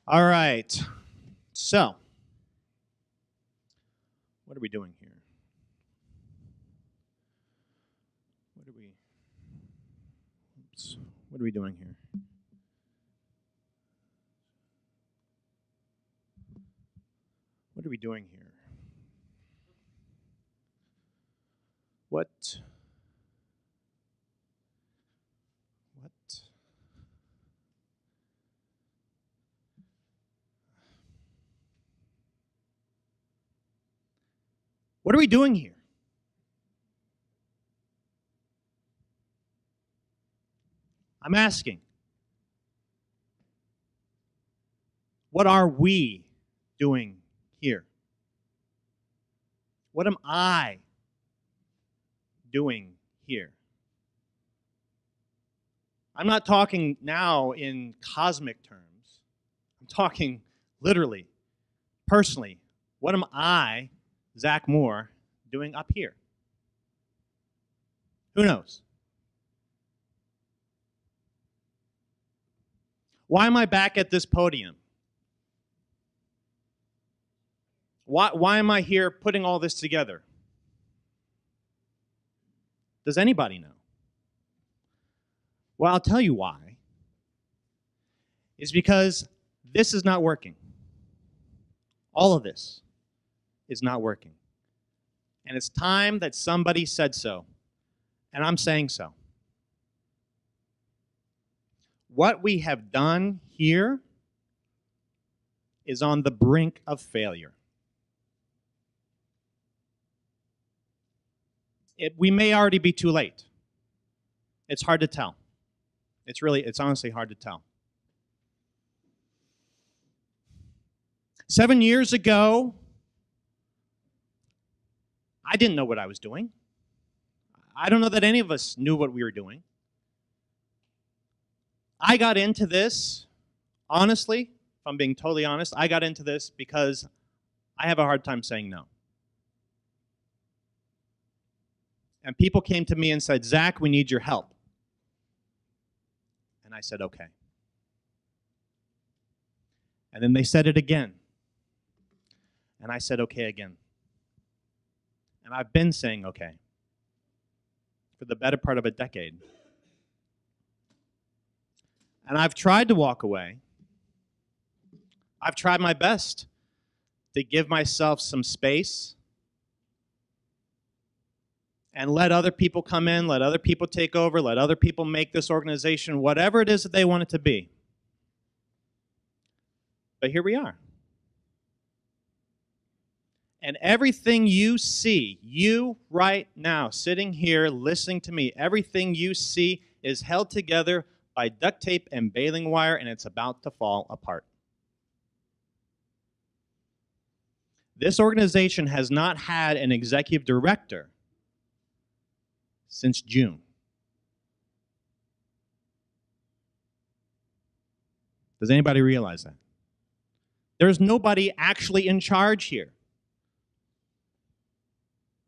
All right. So, what are we doing here? What are we doing here? What are we doing here? What? What are we doing here? I'm asking. What are we doing here? What am I doing here? I'm not talking now in cosmic terms. I'm talking literally, personally. What am I, Zach Moore, doing up here? Who knows? Why am I back at this podium? Why am I here putting all this together? Does anybody know? Well, I'll tell you why. It's because this is not working. All of this is not working. And it's time that somebody said so. And I'm saying so. What we have done here is on the brink of failure. We may already be too late. It's hard to tell. It's honestly hard to tell. 7 years ago, I didn't know what I was doing. I don't know that any of us knew what we were doing. I got into this, honestly, if I'm being totally honest, I got into this because I have a hard time saying no. And people came to me and said, Zach, we need your help. And I said, okay. And then they said it again. And I said, okay again. And I've been saying okay for the better part of a decade. And I've tried to walk away. I've tried my best to give myself some space and let other people come in, let other people take over, let other people make this organization whatever it is that they want it to be. But here we are. And everything you see, you right now, sitting here listening to me, everything you see is held together by duct tape and baling wire, and it's about to fall apart. This organization has not had an executive director since June. Does anybody realize that? There's nobody actually in charge here.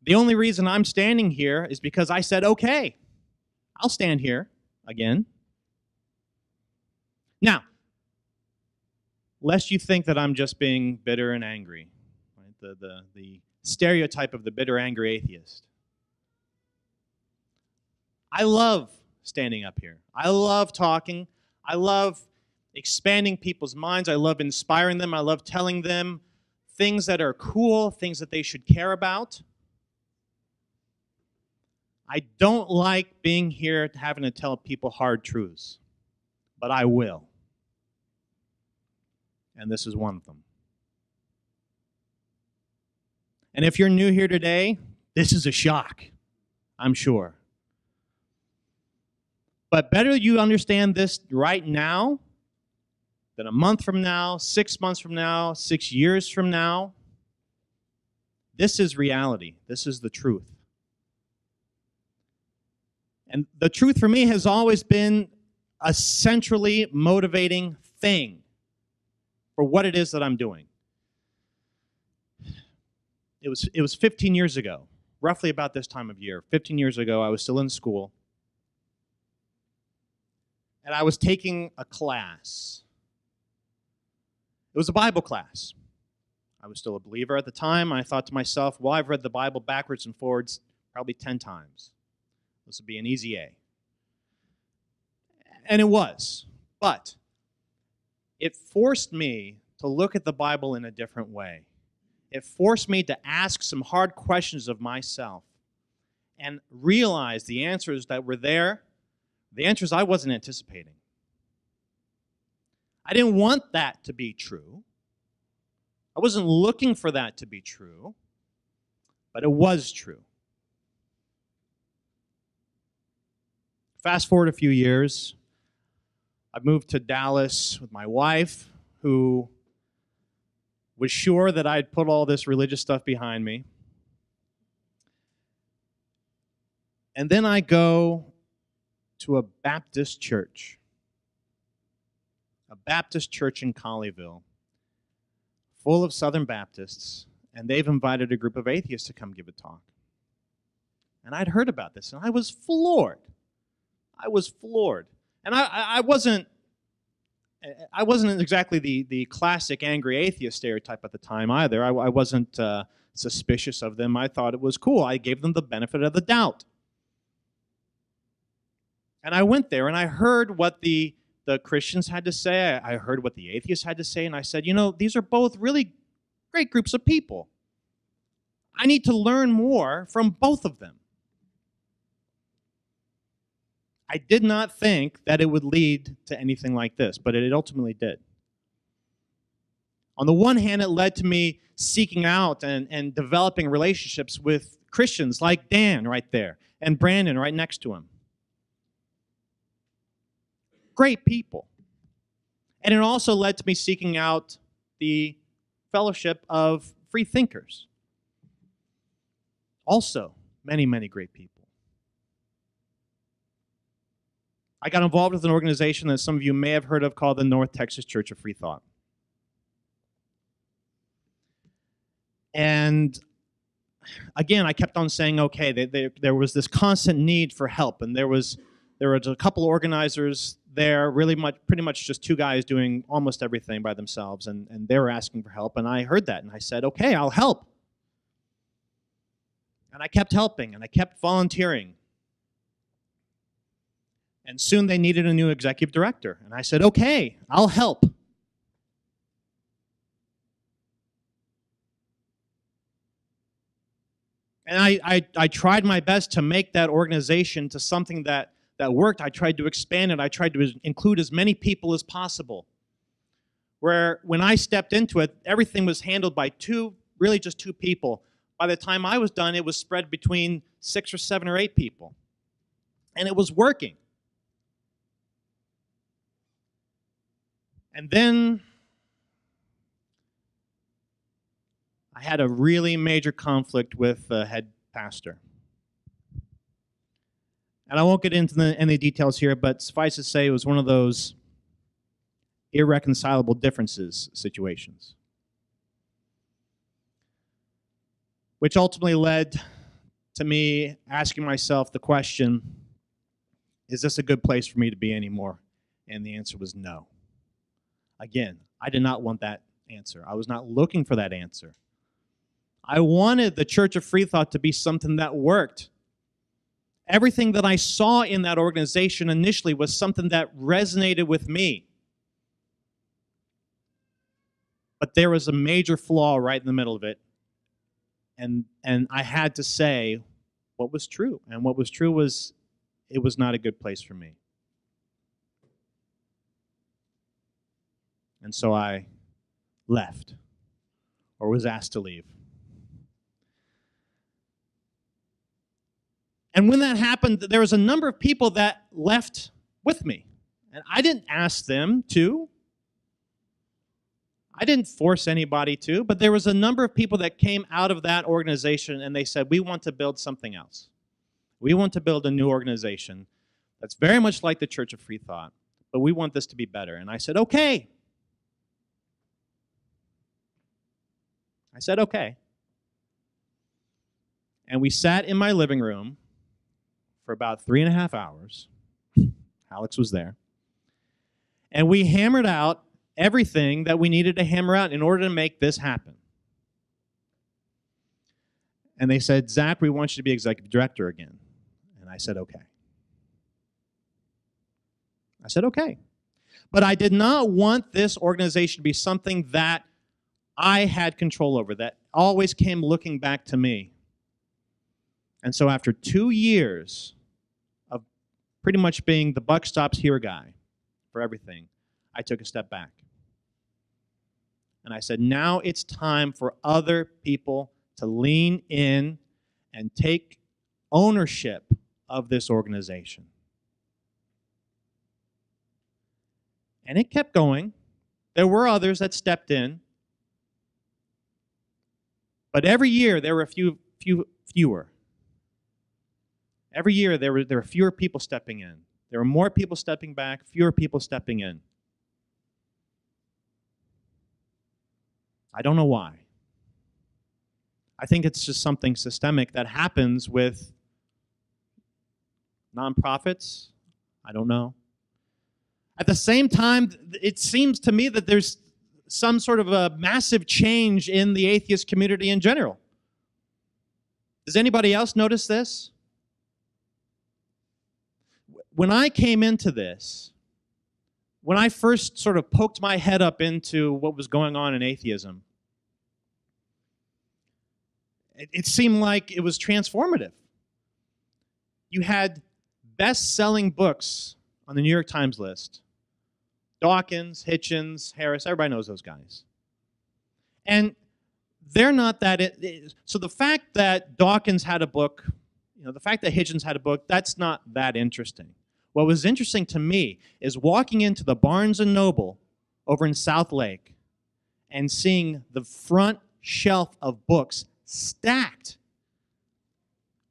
The only reason I'm standing here is because I said, okay, I'll stand here again. Now, lest you think that I'm just being bitter and angry, right? The stereotype of the bitter, angry atheist. I love standing up here. I love talking. I love expanding people's minds. I love inspiring them. I love telling them things that are cool, things that they should care about. I don't like being here having to tell people hard truths, but I will. And this is one of them. And if you're new here today, this is a shock, I'm sure. But better you understand this right now than a month from now, 6 months from now, 6 years from now. This is reality. This is the truth. And the truth for me has always been a centrally motivating thing for what it is that I'm doing. It was 15 years ago, roughly about this time of year. 15 years ago, I was still in school. And I was taking a class. It was a Bible class. I was still a believer at the time. I thought to myself, well, I've read the Bible backwards and forwards probably 10 times. This would be an easy A. And it was. But it forced me to look at the Bible in a different way. It forced me to ask some hard questions of myself and realize the answers that were there, the answers I wasn't anticipating. I didn't want that to be true. I wasn't looking for that to be true, but it was true. Fast forward a few years, I moved to Dallas with my wife, who was sure that I'd put all this religious stuff behind me. And then I go to a Baptist church in Colleyville, full of Southern Baptists, and they've invited a group of atheists to come give a talk. And I'd heard about this, and I was floored. And I wasn't exactly the classic angry atheist stereotype at the time either. I wasn't suspicious of them. I thought it was cool. I gave them the benefit of the doubt. And I went there, and I heard what the Christians had to say. I heard what the atheists had to say, and I said, these are both really great groups of people. I need to learn more from both of them. I did not think that it would lead to anything like this, but it ultimately did. On the one hand, it led to me seeking out and developing relationships with Christians like Dan right there and Brandon right next to him. Great people. And it also led to me seeking out the Fellowship of Freethinkers. Also, many, many great people. I got involved with an organization that some of you may have heard of called the North Texas Church of Freethought. And again, I kept on saying, okay, there was this constant need for help, and there was a couple of organizers there, pretty much just two guys doing almost everything by themselves, and they were asking for help, and I heard that, and I said, okay, I'll help. And I kept helping, and I kept volunteering. And soon they needed a new executive director, and I said, okay, I'll help. And I tried my best to make that organization to something that worked. I tried to expand it. I tried to include as many people as possible. Where when I stepped into it, everything was handled by just two people. By the time I was done, it was spread between 6 or 7 or 8 people. And it was working. And then I had a really major conflict with the head pastor. And I won't get into any details here, but suffice to say, it was one of those irreconcilable differences situations, which ultimately led to me asking myself the question, is this a good place for me to be anymore? And the answer was no. Again, I did not want that answer. I was not looking for that answer. I wanted the Church of Freethought to be something that worked. Everything that I saw in that organization initially was something that resonated with me. But there was a major flaw right in the middle of it. And I had to say what was true. And what was true was it was not a good place for me. And so I left, or was asked to leave. And when that happened, there was a number of people that left with me. And I didn't ask them to. I didn't force anybody to, but there was a number of people that came out of that organization and they said, we want to build something else. We want to build a new organization that's very much like the Church of Freethought, but we want this to be better. And I said, okay. I said, okay. And we sat in my living room for about 3.5 hours. Alex was there. And we hammered out everything that we needed to hammer out in order to make this happen. And they said, Zach, we want you to be executive director again. And I said, okay. I said, okay. But I did not want this organization to be something that I had control over, that always came looking back to me. And so after 2 years of pretty much being the buck stops here guy for everything, I took a step back. And I said, now it's time for other people to lean in and take ownership of this organization. And it kept going. There were others that stepped in. But every year there were fewer. Every year there were fewer people stepping in. There were more people stepping back, fewer people stepping in. I don't know why. I think it's just something systemic that happens with nonprofits. I don't know. At the same time, it seems to me that there's some sort of a massive change in the atheist community in general. Does anybody else notice this? When I came into this, when I first sort of poked my head up into what was going on in atheism, it seemed like it was transformative. You had best-selling books on the New York Times list. Dawkins, Hitchens, Harris, everybody knows those guys. And they're not that... So the fact that Dawkins had a book, the fact that Hitchens had a book, that's not that interesting. What was interesting to me is walking into the Barnes & Noble over in South Lake and seeing the front shelf of books stacked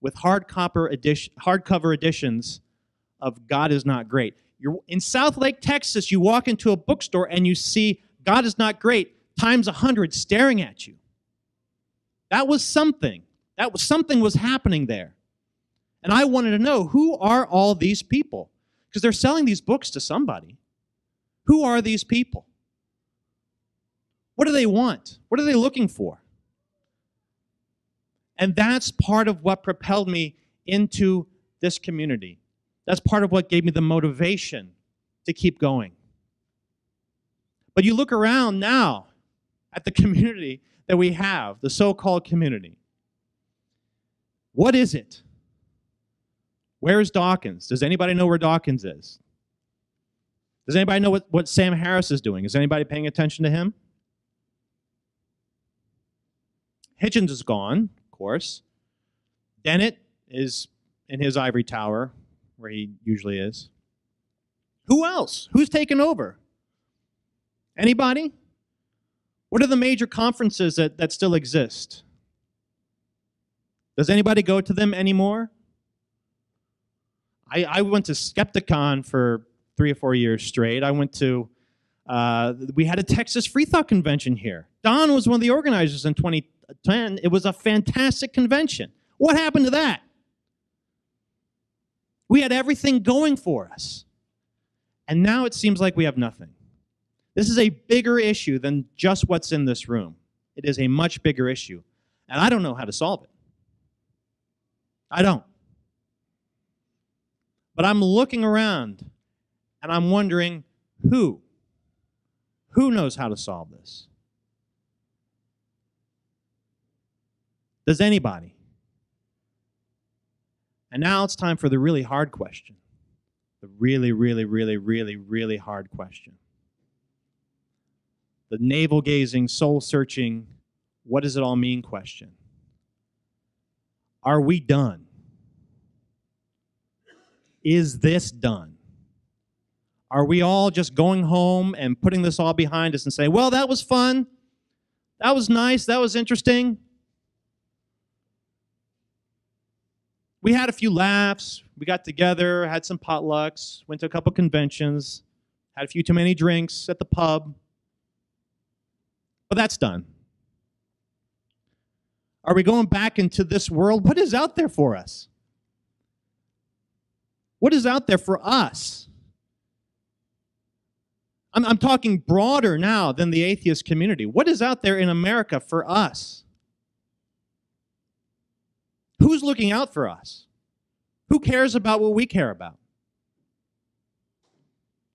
with hardcover editions of God is Not Great. You're in South Lake, Texas, you walk into a bookstore and you see God is Not Great times 100 staring at you. That was something. Something was happening there. And I wanted to know, who are all these people? Because they're selling these books to somebody. Who are these people? What do they want? What are they looking for? And that's part of what propelled me into this community. That's part of what gave me the motivation to keep going. But you look around now at the community that we have, the so-called community. What is it? Where's Dawkins? Does anybody know where Dawkins is? Does anybody know what Sam Harris is doing? Is anybody paying attention to him? Hitchens is gone, of course. Dennett is in his ivory tower, where he usually is. Who else? Who's taken over? Anybody? What are the major conferences that still exist? Does anybody go to them anymore? I went to Skepticon for 3 or 4 years straight. I went to, we had a Texas Freethought convention here. Don was one of the organizers in 2010. It was a fantastic convention. What happened to that? We had everything going for us. And now it seems like we have nothing. This is a bigger issue than just what's in this room. It is a much bigger issue. And I don't know how to solve it. I don't. But I'm looking around, and I'm wondering, who? Who knows how to solve this? Does anybody? And now it's time for the really hard question. The really, really, really, really, really hard question. The navel-gazing, soul-searching, what does it all mean question. Are we done? Is this done? Are we all just going home and putting this all behind us and saying, well, that was fun. That was nice. That was interesting. We had a few laughs. We got together, had some potlucks, went to a couple conventions, had a few too many drinks at the pub. But that's done. Are we going back into this world? What is out there for us? What is out there for us? I'm talking broader now than the atheist community. What is out there in America for us? Who's looking out for us? Who cares about what we care about?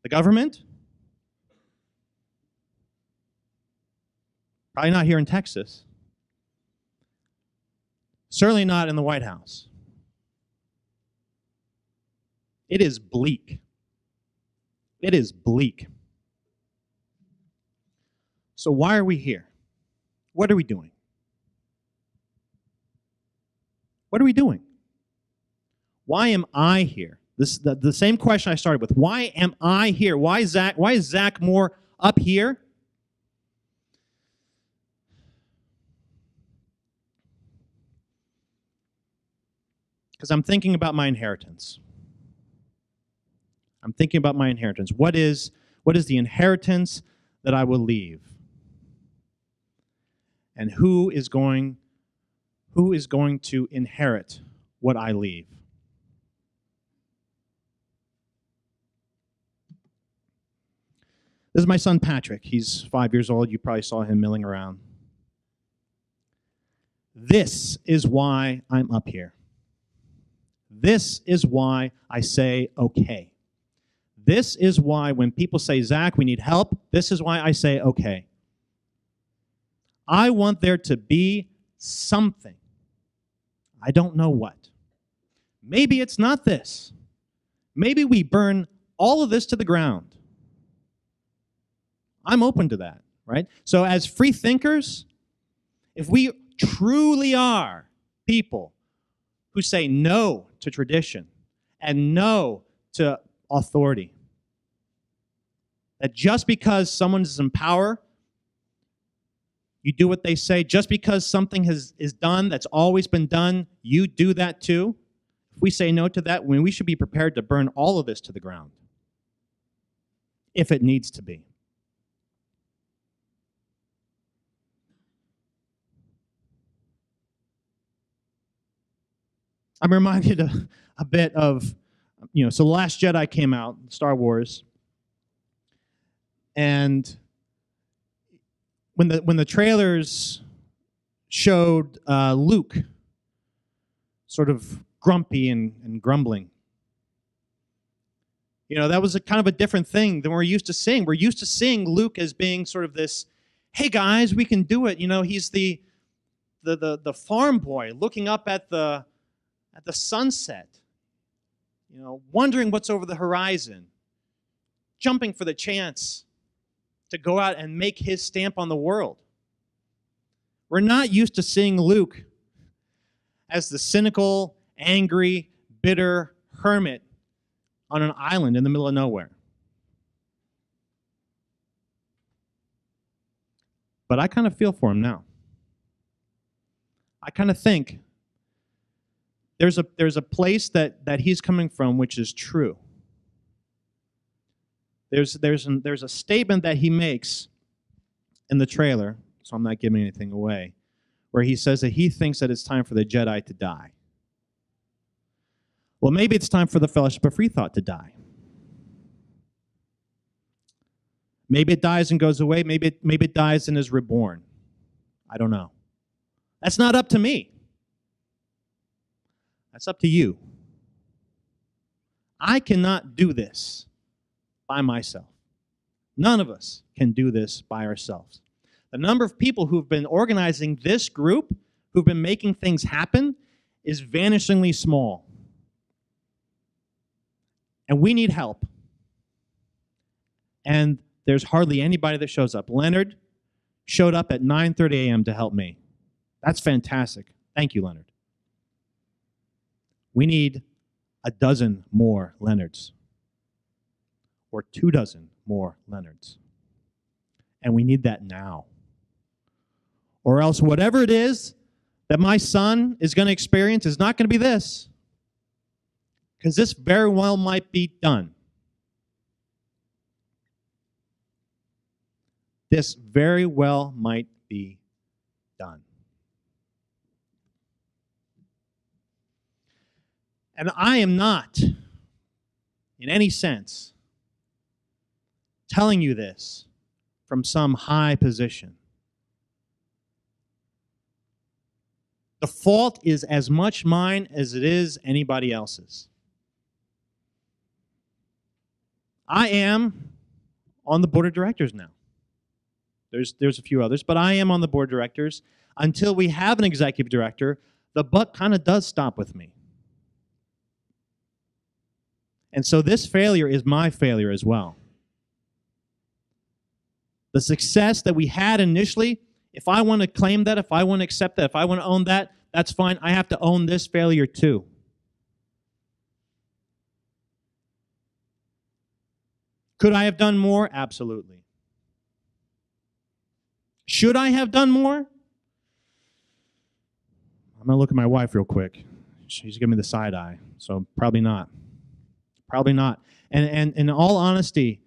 The government? Probably not here in Texas. Certainly not in the White House. It is bleak. It is bleak. So why are we here? What are we doing? What are we doing? Why am I here? This the same question I started with. Why am I here? Why is Zach Moore up here? Because I'm thinking about my inheritance. I'm thinking about my inheritance. What is the inheritance that I will leave? And who is going to inherit what I leave? This is my son Patrick. He's 5 years old. You probably saw him milling around. This is why I'm up here. This is why I say okay. This is why when people say, Zach, we need help, this is why I say okay. I want there to be something. I don't know what. Maybe it's not this. Maybe we burn all of this to the ground. I'm open to that, right? So as free thinkers, if we truly are people who say no to tradition and no to authority, that just because someone is in power, you do what they say. Just because something is done that's always been done, you do that too. If we say no to that, we should be prepared to burn all of this to the ground, if it needs to be. I'm reminded a bit of, so The Last Jedi came out, Star Wars, and when the trailers showed Luke sort of grumpy and grumbling, that was a kind of a different thing than we're used to seeing. We're used to seeing Luke as being sort of this, hey guys, we can do it. He's the farm boy looking up at the sunset, wondering what's over the horizon, jumping for the chance to go out and make his stamp on the world. We're not used to seeing Luke as the cynical, angry, bitter hermit on an island in the middle of nowhere. But I kind of feel for him now. I kind of think there's a place that he's coming from which is true. There's a statement that he makes in the trailer, so I'm not giving anything away, where he says that he thinks that it's time for the Jedi to die. Well, maybe it's time for the Fellowship of Freethought to die. Maybe it dies and goes away. Maybe it dies and is reborn. I don't know. That's not up to me. That's up to you. I cannot do this by myself. None of us can do this by ourselves. The number of people who've been organizing this group, who've been making things happen, is vanishingly small. And we need help. And there's hardly anybody that shows up. Leonard showed up at 9:30 a.m. to help me. That's fantastic. Thank you, Leonard. We need a dozen more Leonards, or 24 more Leonards. And we need that now. Or else whatever it is that my son is going to experience is not going to be this. Because this very well might be done. This very well might be done. And I am not, in any sense, telling you this from some high position. The fault is as much mine as it is anybody else's. I am on the board of directors now. There's a few others, but I am on the board of directors. Until we have an executive director, the buck kind of does stop with me. And so this failure is my failure as well. The success that we had initially, if I want to claim that, if I want to accept that, if I want to own that, that's fine. I have to own this failure too. Could I have done more? Absolutely. Should I have done more? I'm going to look at my wife real quick. She's giving me the side eye, so probably not. Probably not. And in all honesty,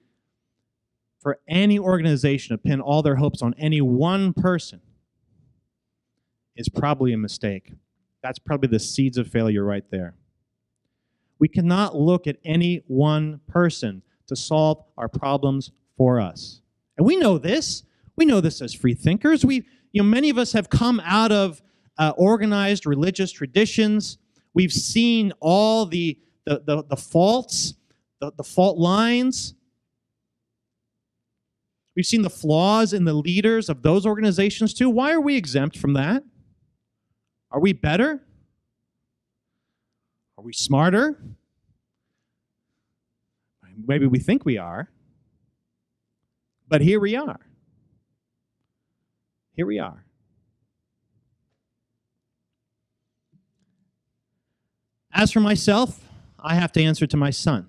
for any organization to pin all their hopes on any one person is probably a mistake. That's probably the seeds of failure right there. We cannot look at any one person to solve our problems for us. And we know this. We know this as free thinkers. Many of us have come out of organized religious traditions. We've seen all the faults, the fault lines. We've seen the flaws in the leaders of those organizations too. Why are we exempt from that? Are we better? Are we smarter? Maybe we think we are. But here we are. Here we are. As for myself, I have to answer to my son.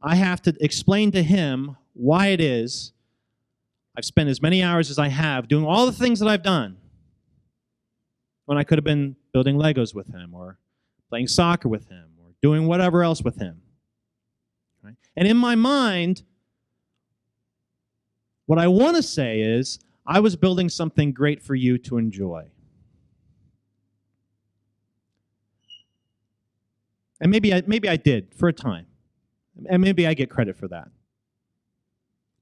I have to explain to him why it is I've spent as many hours as I have doing all the things that I've done when I could have been building Legos with him or playing soccer with him or doing whatever else with him. Right? And in my mind, what I want to say is, I was building something great for you to enjoy. And maybe I did for a time. And maybe I get credit for that.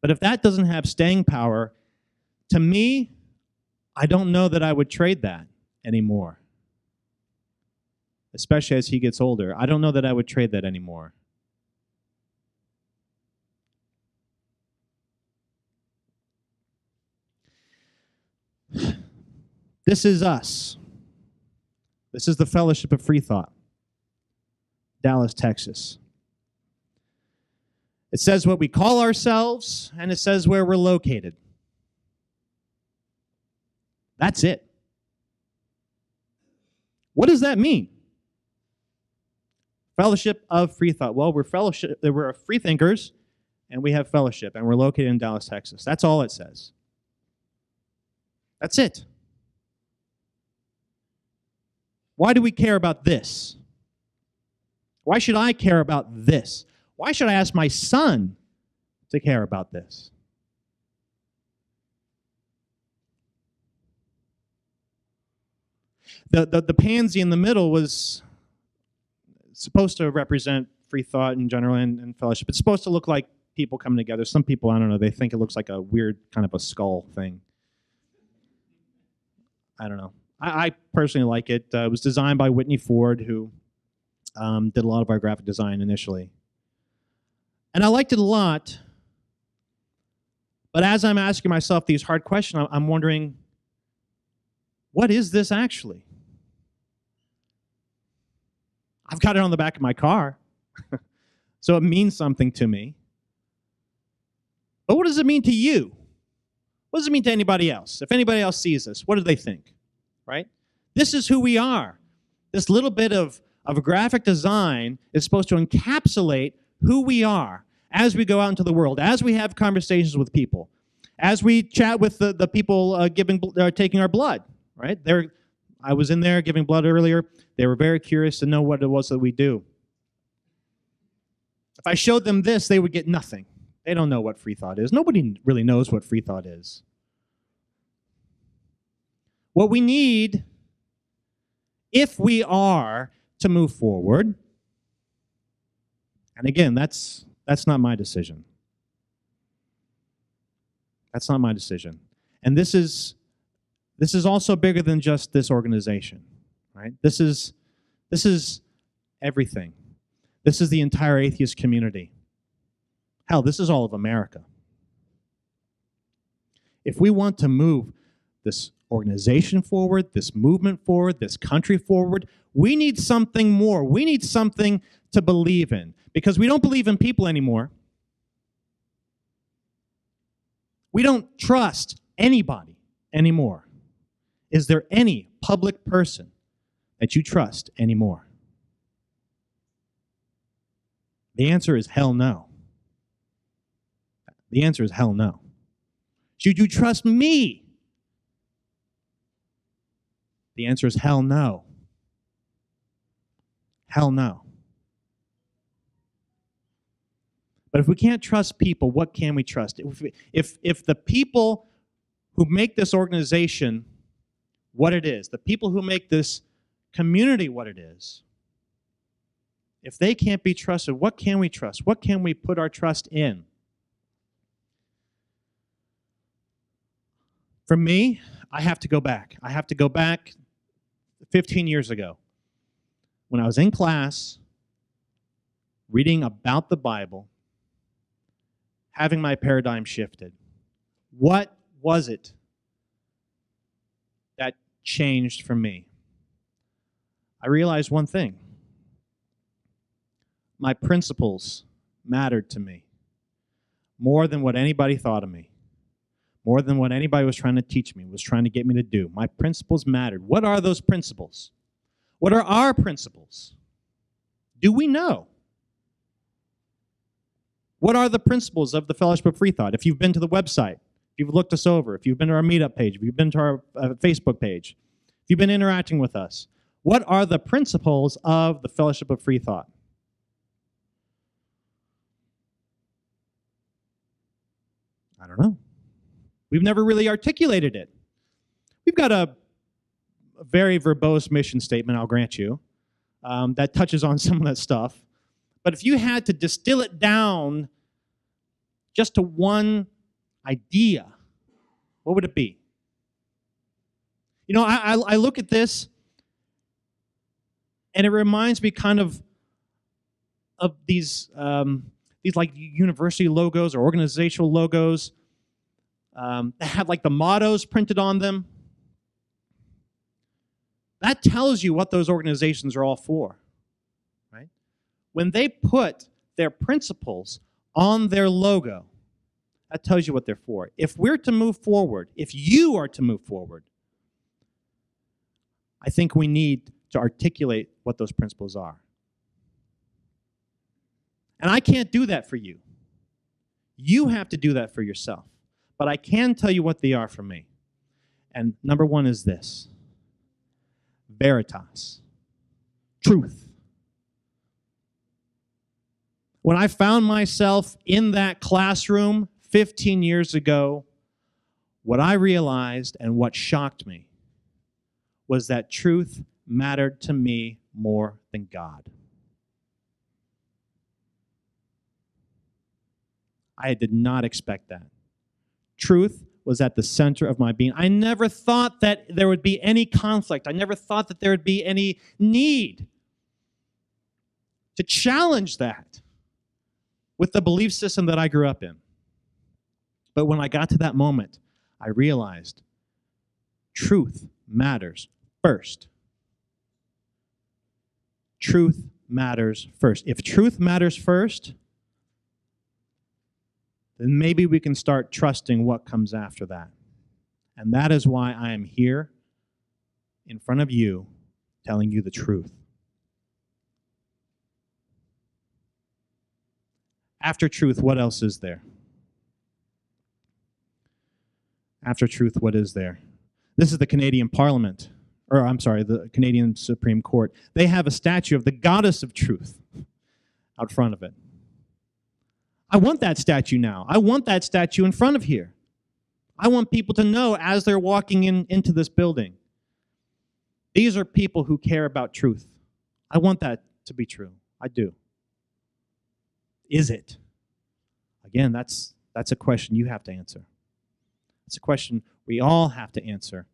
But if that doesn't have staying power, to me, I don't know that I would trade that anymore. Especially as he gets older. I don't know that I would trade that anymore. This is us. This is the Fellowship of Freethought, Dallas, Texas. It says what we call ourselves, and it says where we're located. That's it. What does that mean? Fellowship of Freethought. Well, we're free thinkers, and we have fellowship, and we're located in Dallas, Texas. That's all it says. That's it. Why do we care about this? Why should I care about this? Why should I ask my son to care about this? The pansy in the middle was supposed to represent free thought in general and fellowship. It's supposed to look like people coming together. Some people, I don't know, they think it looks like a weird kind of a skull thing. I don't know. I personally like it. It was designed by Whitney Ford, who did a lot of our graphic design initially. And I liked it a lot. But as I'm asking myself these hard questions, I'm wondering, what is this actually? I've got it on the back of my car, so it means something to me. But what does it mean to you? What does it mean to anybody else? If anybody else sees this, what do they think? Right? This is who we are. This little bit of a graphic design is supposed to encapsulate who we are as we go out into the world, as we have conversations with people, as we chat with the people taking our blood. Right? I was in there giving blood earlier. They were very curious to know what it was that we do. If I showed them this, they would get nothing. They don't know what free thought is. Nobody really knows what free thought is. What we need, if we are to move forward, and again, that's not my decision. That's not my decision. And this is also bigger than just this organization, right? This is everything. This is the entire atheist community. Hell, this is all of America. If we want to move this organization forward, this movement forward, this country forward, we need something more. We need something to believe in, because we don't believe in people anymore. We don't trust anybody anymore. Is there any public person that you trust anymore? The answer is hell no. The answer is hell no. Should you trust me? The answer is hell no. Hell no. But if we can't trust people, what can we trust? If the people who make this organization what it is, the people who make this community what it is, if they can't be trusted, what can we trust? What can we put our trust in? For me, I have to go back. I have to go back 15 years ago when I was in class reading about the Bible, having my paradigm shifted. What was it that changed for me? I realized one thing. My principles mattered to me more than what anybody thought of me, more than what anybody was trying to teach me, was trying to get me to do. My principles mattered. What are those principles? What are our principles? Do we know? What are the principles of the Fellowship of Freethought? If you've been to the website, if you've looked us over, if you've been to our meetup page, if you've been to our Facebook page, if you've been interacting with us, what are the principles of the Fellowship of Freethought? I don't know. We've never really articulated it. We've got a very verbose mission statement, I'll grant you, that touches on some of that stuff. But if you had to distill it down just to one idea, what would it be? You know, I look at this, and it reminds me kind of these like university logos or organizational logos that have like the mottos printed on them. That tells you what those organizations are all for, right? When they put their principles on their logo, that tells you what they're for. If we're to move forward, if you are to move forward, I think we need to articulate what those principles are. And I can't do that for you. You have to do that for yourself. But I can tell you what they are for me. And number one is this: veritas, truth. When I found myself in that classroom 15 years ago, what I realized and what shocked me was that truth mattered to me more than God. I did not expect that. Truth was at the center of my being. I never thought that there would be any conflict. I never thought that there would be any need to challenge that with the belief system that I grew up in. But when I got to that moment, I realized truth matters first. Truth matters first. If truth matters first, then maybe we can start trusting what comes after that. And that is why I am here in front of you telling you the truth. After truth, what else is there? After truth, what is there? This is the Canadian Parliament, or I'm sorry, the Canadian Supreme Court. They have a statue of the Goddess of Truth out front of it. I want that statue now. I want that statue in front of here. I want people to know as they're walking into this building, these are people who care about truth. I want that to be true. I do. Is it? Again, that's a question you have to answer. It's a question we all have to answer.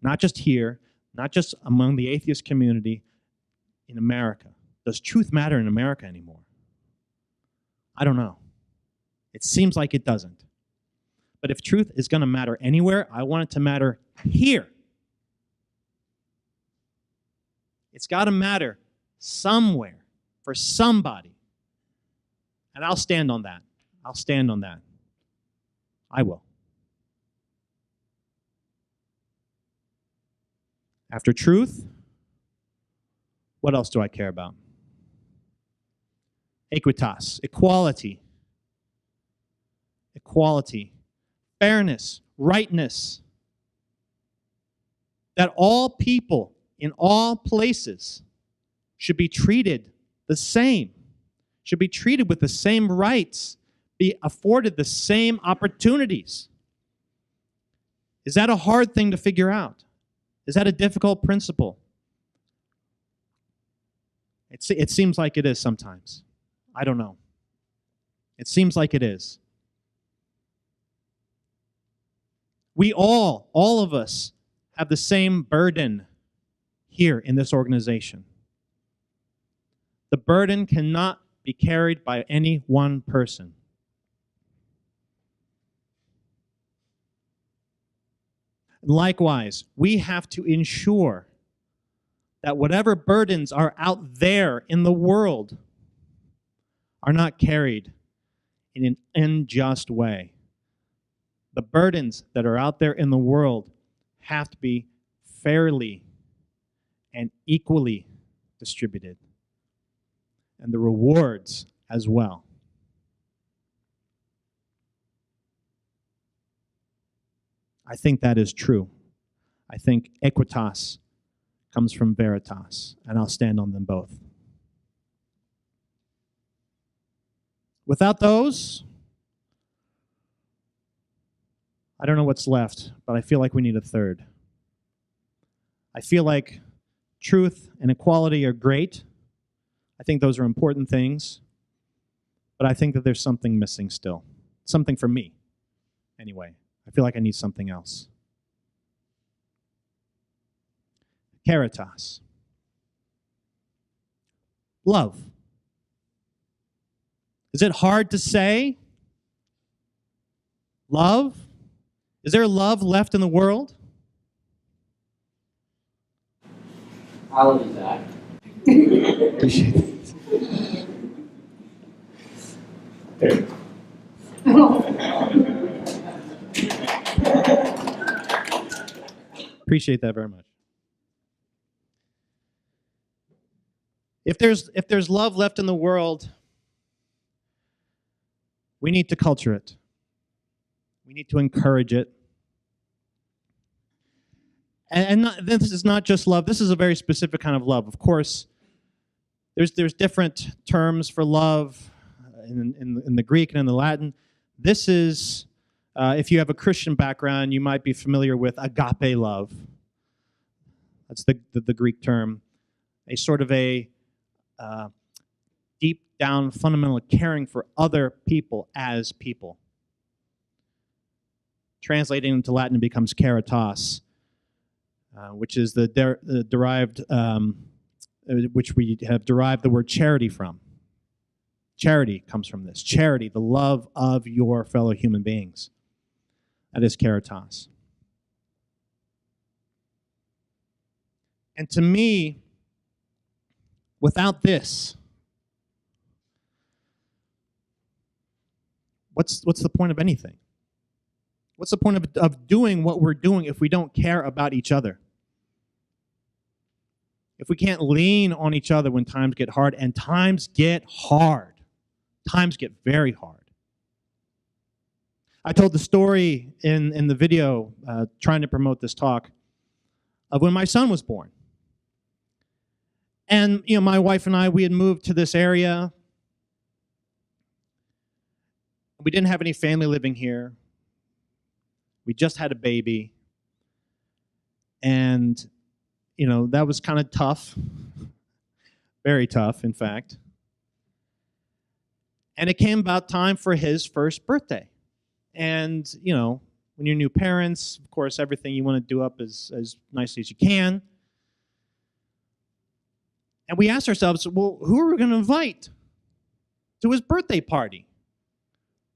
Not just here, not just among the atheist community in America. Does truth matter in America anymore? I don't know. It seems like it doesn't. But if truth is going to matter anywhere, I want it to matter here. It's got to matter somewhere for somebody. And I'll stand on that. I'll stand on that. I will. After truth, what else do I care about? Equitas, equality. Equality, fairness, rightness. That all people in all places should be treated the same, should be treated with the same rights, be afforded the same opportunities. Is that a hard thing to figure out? Is that a difficult principle? It seems like it is sometimes. I don't know. It seems like it is. We all of us, have the same burden here in this organization. The burden cannot be carried by any one person. Likewise, we have to ensure that whatever burdens are out there in the world are not carried in an unjust way. The burdens that are out there in the world have to be fairly and equally distributed, and the rewards as well. I think that is true. I think equitas comes from veritas, and I'll stand on them both. Without those, I don't know what's left, but I feel like we need a third. I feel like truth and equality are great. I think those are important things, but I think that there's something missing still. Something for me, anyway. I feel like I need something else. Caritas. Love. Is it hard to say? Love? Is there love left in the world? I'll do that. Appreciate it. Appreciate that very much. If there's love left in the world, we need to culture it. We need to encourage it. And this is not just love. This is a very specific kind of love. Of course, there's different terms for love in the Greek and in the Latin. This is, if you have a Christian background, you might be familiar with agape love. That's the Greek term. A sort of a deep down fundamental caring for other people as people. Translating into Latin, it becomes caritas, which is the derived, which we have derived the word charity from. Charity comes from this. Charity, the love of your fellow human beings. That is caritas. And to me, without this, what's the point of anything? What's the point of doing what we're doing if we don't care about each other? If we can't lean on each other when times get hard, and times get hard. Times get very hard. I told the story in the video, trying to promote this talk, of when my son was born. And, my wife and I, we had moved to this area. We didn't have any family living here. We just had a baby. And, that was kind of tough. Very tough, in fact. And it came about time for his first birthday. And, when you're new parents, of course, everything you want to do up as nicely as you can. And we asked ourselves, well, who are we going to invite to his birthday party?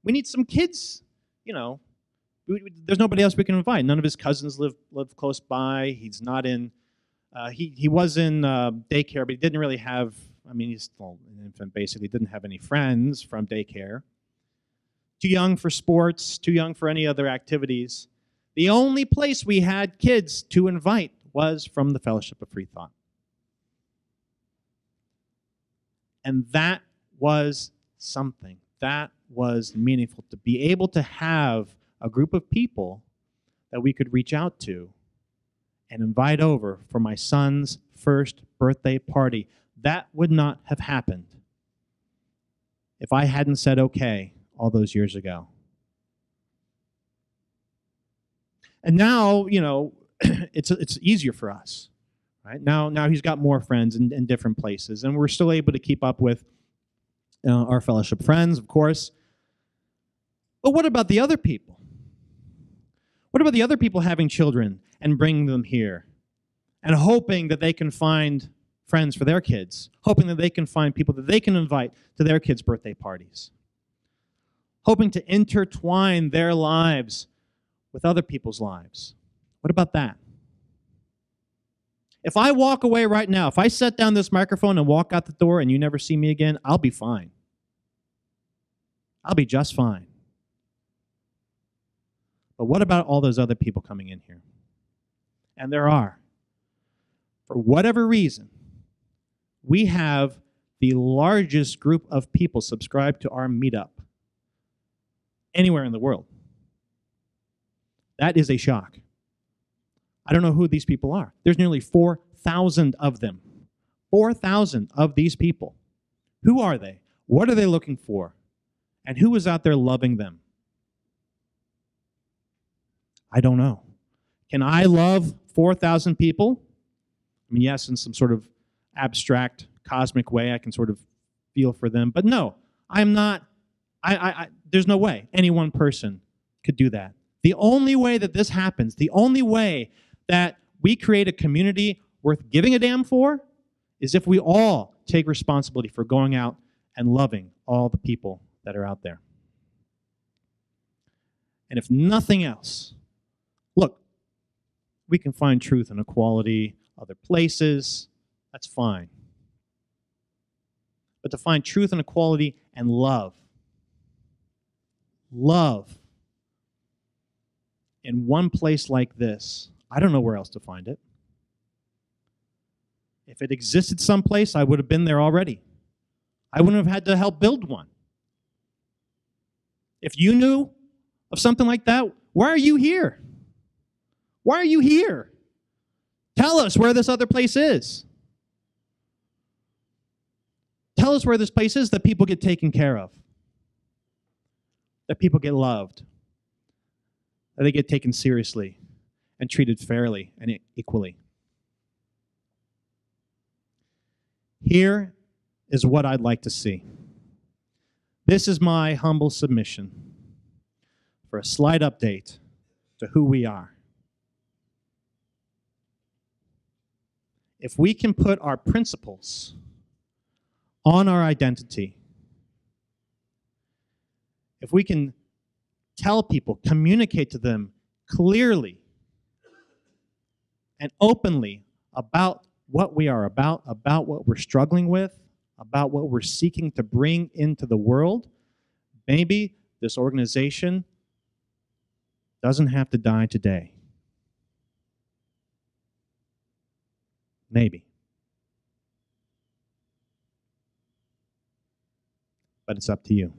We need some kids, there's nobody else we can invite. None of his cousins live close by. He's not in, he was in daycare, but he didn't really have, he's still an infant, basically, didn't have any friends from daycare. Too young for sports, too young for any other activities. The only place we had kids to invite was from the Fellowship of Freethought. And that was something. That was meaningful, to be able to have a group of people that we could reach out to and invite over for my son's first birthday party. That would not have happened if I hadn't said okay all those years ago. And now, it's easier for us. Right? Now he's got more friends in different places, and we're still able to keep up with our fellowship friends, of course. But what about the other people? What about the other people having children and bringing them here and hoping that they can find friends for their kids, hoping that they can find people that they can invite to their kids' birthday parties, hoping to intertwine their lives with other people's lives? What about that? If I walk away right now, if I set down this microphone and walk out the door and you never see me again, I'll be fine. I'll be just fine. But what about all those other people coming in here? And there are. For whatever reason, we have the largest group of people subscribed to our meetup anywhere in the world. That is a shock. I don't know who these people are. There's nearly 4,000 of them. 4,000 of these people. Who are they? What are they looking for? And who is out there loving them? I don't know. Can I love 4,000 people? Yes, in some sort of abstract, cosmic way, I can sort of feel for them. But no, I'm not. There's no way any one person could do that. The only way that this happens, the only way that we create a community worth giving a damn for, is if we all take responsibility for going out and loving all the people that are out there. And if nothing else, look, we can find truth and equality other places. That's fine. But to find truth and equality and love in one place like this, I don't know where else to find it. If it existed someplace, I would have been there already. I wouldn't have had to help build one. If you knew of something like that, why are you here? Why are you here? Tell us where this other place is. Tell us where this place is that people get taken care of, that people get loved, that they get taken seriously and treated fairly and equally. Here is what I'd like to see. This is my humble submission for a slight update to who we are. If we can put our principles on our identity, if we can tell people, communicate to them clearly and openly about what we are about what we're struggling with, about what we're seeking to bring into the world, maybe this organization doesn't have to die today. Maybe. But it's up to you.